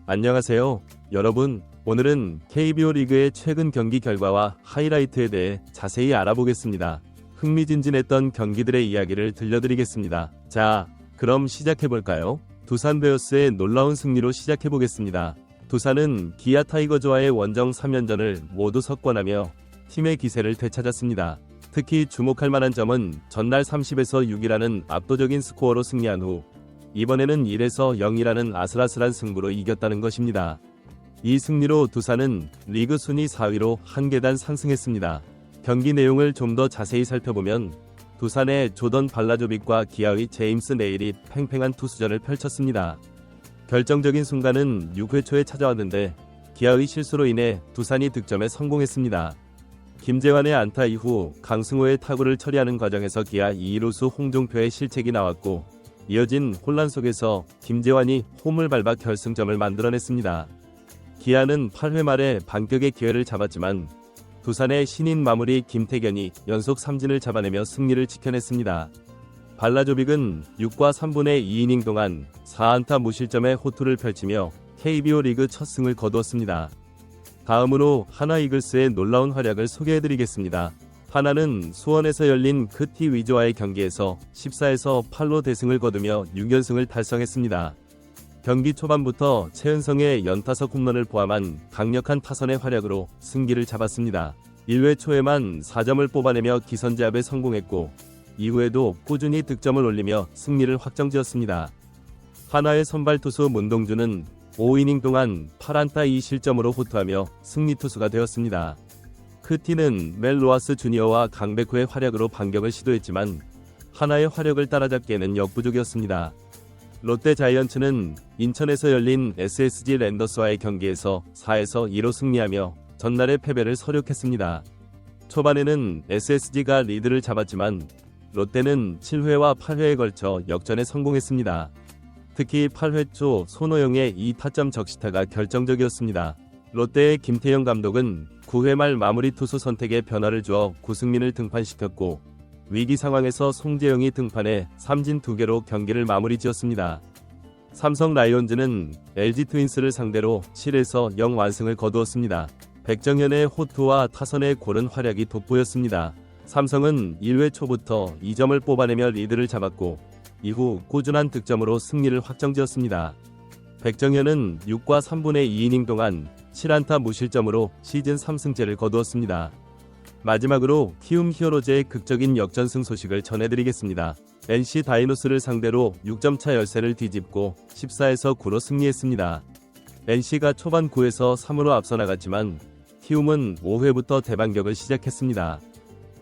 안녕하세요. 여러분, 오늘은 KBO 리그의 최근 경기 결과와 하이라이트에 대해 자세히 알아보겠습니다. 흥미진진했던 경기들의 이야기를 들려드리겠습니다. 자, 그럼 시작해볼까요? 두산 베어스의 놀라운 승리로 시작해보겠습니다. 두산은 기아 타이거즈와의 원정 3연전을 모두 석권하며 팀의 기세를 되찾았습니다. 특히 주목할 만한 점은 전날 30에서 6이라는 압도적인 스코어로 승리한 후 이번에는 1에서 0이라는 아슬아슬한 승부로 이겼다는 것입니다. 이 승리로 두산은 리그 순위 4위로 한 계단 상승했습니다. 경기 내용을 좀 더 자세히 살펴보면 두산의 조던 발라조빅과 기아의 제임스 네일이 팽팽한 투수전을 펼쳤습니다. 결정적인 순간은 6회 초에 찾아왔는데 기아의 실수로 인해 두산이 득점에 성공했습니다. 김재환의 안타 이후 강승호의 타구를 처리하는 과정에서 기아 2루수 홍종표의 실책이 나왔고 이어진 혼란 속에서 김재환이 홈을 밟아 결승점을 만들어냈습니다. 기아는 8회 말에 반격의 기회를 잡았지만 두산의 신인 마무리 김태견이 연속 3진을 잡아내며 승리를 지켜냈습니다. 발라조빅은 6과 3분의 2이닝 동안 4안타 무실점의 호투를 펼치며 KBO 리그 첫 승을 거두었습니다. 다음으로 하나 이글스의 놀라운 활약을 소개해드리겠습니다. 하나는 수원에서 열린 크티 위즈와의 경기에서 14에서 8로 대승을 거두며 6연승을 달성했습니다. 경기 초반부터 최은성의 연타석 홈런을 포함한 강력한 타선의 활약으로 승기를 잡았습니다. 1회 초에만 4점을 뽑아내며 기선제압에 성공했고 이후에도 꾸준히 득점을 올리며 승리를 확정지었습니다. 하나의 선발 투수 문동주는 5이닝 동안 8안타 2실점으로 호투하며 승리 투수가 되었습니다. 크티는 멜 로하스 주니어와 강백호의 활약으로 반격을 시도했지만 하나의 화력을 따라잡기에는 역부족이었습니다. 롯데 자이언츠는 인천에서 열린 SSG 랜더스와의 경기에서 4에서 2로 승리하며 전날의 패배를 서력했습니다. 초반에는 SSG가 리드를 잡았지만 롯데는 7회와 8회에 걸쳐 역전에 성공했습니다. 특히 8회 초 손호영의 2타점 적시타가 결정적이었습니다. 롯데의 김태형 감독은 9회 말 마무리 투수 선택에 변화를 주어 구승민을 등판시켰고 위기 상황에서 송재영이 등판해 3진 2개로 경기를 마무리 지었습니다. 삼성 라이온즈는 LG 트윈스를 상대로 7에서 0 완승을 거두었습니다. 백정현의 호투와 타선의 고른 활약이 돋보였습니다. 삼성은 1회 초부터 2점을 뽑아내며 리드를 잡았고 이후 꾸준한 득점으로 승리를 확정지었습니다. 백정현은 6과 3분의 2이닝 동안 7안타 무실점으로 시즌 3승째를 거두었습니다. 마지막으로 키움 히어로즈의 극적인 역전승 소식을 전해드리겠습니다. NC 다이노스를 상대로 6점차 열세를 뒤집고 14에서 9로 승리했습니다. NC가 초반 9에서 3으로 앞서 나갔지만 키움은 5회부터 대반격을 시작했습니다.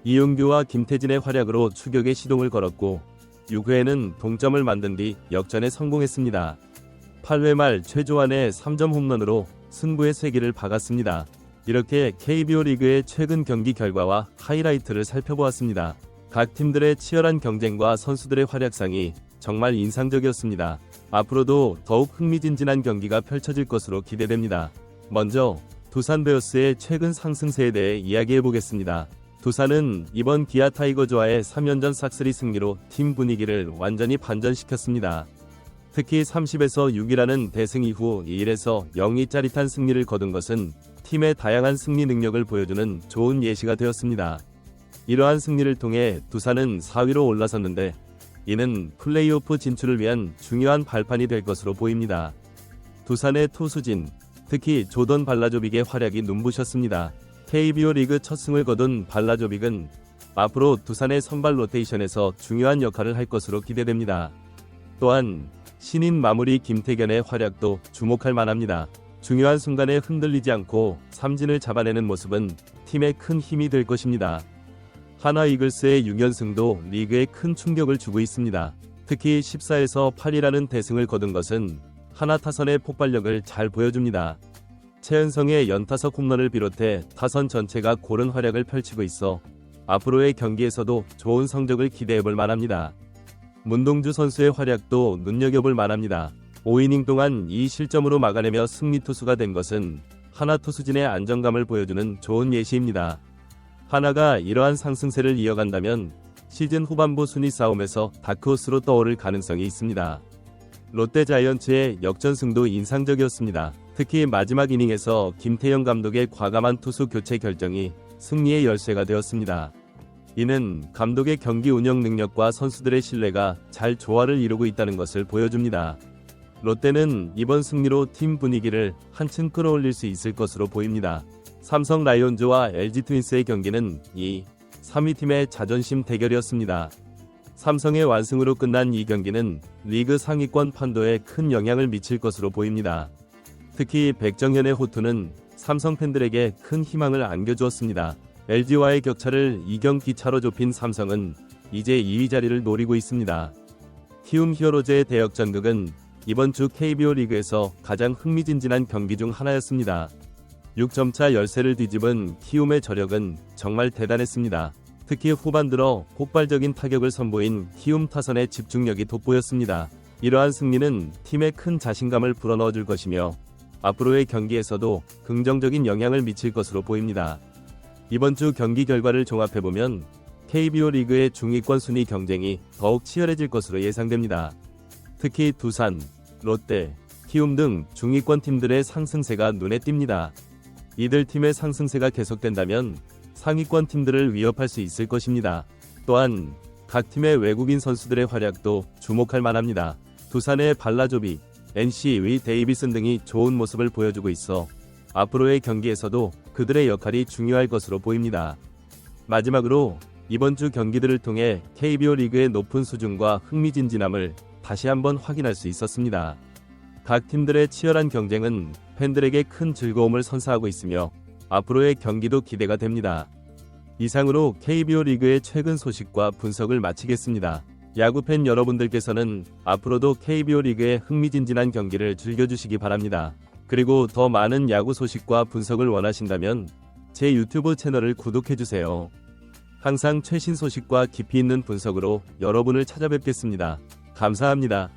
이용규와 김태진의 활약으로 추격에 시동을 걸었고 6회에는 동점을 만든 뒤 역전에 성공했습니다. 8회 말 최조한의 3점 홈런으로 승부의 쇠기를 박았습니다. 이렇게 KBO 리그의 최근 경기 결과와 하이라이트를 살펴보았습니다. 각 팀들의 치열한 경쟁과 선수들의 활약상이 정말 인상적이었습니다. 앞으로도 더욱 흥미진진한 경기가 펼쳐질 것으로 기대됩니다. 먼저 두산 베어스의 최근 상승세에 대해 이야기해보겠습니다. 두산은 이번 기아 타이거즈와의 3연전 싹쓸이 승리로 팀 분위기를 완전히 반전시켰습니다. 특히 30에서 6이라는 대승 이후 1에서 0이 짜릿한 승리를 거둔 것은 팀의 다양한 승리 능력을 보여주는 좋은 예시가 되었습니다. 이러한 승리를 통해 두산은 4위로 올라섰는데 이는 플레이오프 진출을 위한 중요한 발판이 될 것으로 보입니다. 두산의 투수진, 특히 조던 발라조빅의 활약이 눈부셨습니다. KBO 리그 첫 승을 거둔 발라조빅은 앞으로 두산의 선발 로테이션에서 중요한 역할을 할 것으로 기대됩니다. 또한 신인 마무리 김태견의 활약도 주목할 만합니다. 중요한 순간에 흔들리지 않고 삼진을 잡아내는 모습은 팀에 큰 힘이 될 것입니다. 하나 이글스의 6연승도 리그에 큰 충격을 주고 있습니다. 특히 14에서 8이라는 대승을 거둔 것은 하나 타선의 폭발력을 잘 보여줍니다. 최은성의 연타석 홈런을 비롯해 타선 전체가 고른 활약을 펼치고 있어 앞으로의 경기에서도 좋은 성적을 기대해볼 만합니다. 문동주 선수의 활약도 눈여겨볼 만합니다. 5이닝 동안 2실점으로 막아내며 승리 투수가 된 것은 하나 투수진의 안정감을 보여주는 좋은 예시입니다. 하나가 이러한 상승세를 이어간다면 시즌 후반부 순위 싸움에서 다크호스로 떠오를 가능성이 있습니다. 롯데 자이언츠의 역전승도 인상적이었습니다. 특히 마지막 이닝에서 김태형 감독의 과감한 투수 교체 결정이 승리의 열쇠가 되었습니다. 이는 감독의 경기 운영 능력과 선수들의 신뢰가 잘 조화를 이루고 있다는 것을 보여줍니다. 롯데는 이번 승리로 팀 분위기를 한층 끌어올릴 수 있을 것으로 보입니다. 삼성 라이온즈와 LG 트윈스의 경기는 2, 3위 팀의 자존심 대결이었습니다. 삼성의 완승으로 끝난 이 경기는 리그 상위권 판도에 큰 영향을 미칠 것으로 보입니다. 특히 백정현의 호투는 삼성 팬들에게 큰 희망을 안겨주었습니다. LG와의 격차를 2경기 차로 좁힌 삼성은 이제 2위 자리를 노리고 있습니다. 키움 히어로즈의 대역전극은 이번 주 KBO 리그에서 가장 흥미진진한 경기 중 하나였습니다. 6점차 열세를 뒤집은 키움의 저력은 정말 대단했습니다. 특히 후반 들어 폭발적인 타격을 선보인 키움 타선의 집중력이 돋보였습니다. 이러한 승리는 팀에 큰 자신감을 불어넣어줄 것이며 앞으로의 경기에서도 긍정적인 영향을 미칠 것으로 보입니다. 이번 주 경기 결과를 종합해보면 KBO 리그의 중위권 순위 경쟁이 더욱 치열해질 것으로 예상됩니다. 특히 두산, 롯데, 키움 등 중위권 팀들의 상승세가 눈에 띕니다. 이들 팀의 상승세가 계속된다면 상위권 팀들을 위협할 수 있을 것입니다. 또한 각 팀의 외국인 선수들의 활약도 주목할 만합니다. 두산의 발라조비, NC의 데이비슨 등이 좋은 모습을 보여주고 있어 앞으로의 경기에서도 그들의 역할이 중요할 것으로 보입니다. 마지막으로 이번 주 경기들을 통해 KBO 리그의 높은 수준과 흥미진진함을 다시 한번 확인할 수 있었습니다. 각 팀들의 치열한 경쟁은 팬들에게 큰 즐거움을 선사하고 있으며 앞으로의 경기도 기대가 됩니다. 이상으로 KBO 리그의 최근 소식과 분석을 마치겠습니다. 야구팬 여러분들께서는 앞으로도 KBO 리그의 흥미진진한 경기를 즐겨주시기 바랍니다. 그리고 더 많은 야구 소식과 분석을 원하신다면 제 유튜브 채널을 구독해주세요. 항상 최신 소식과 깊이 있는 분석으로 여러분을 찾아뵙겠습니다. 감사합니다.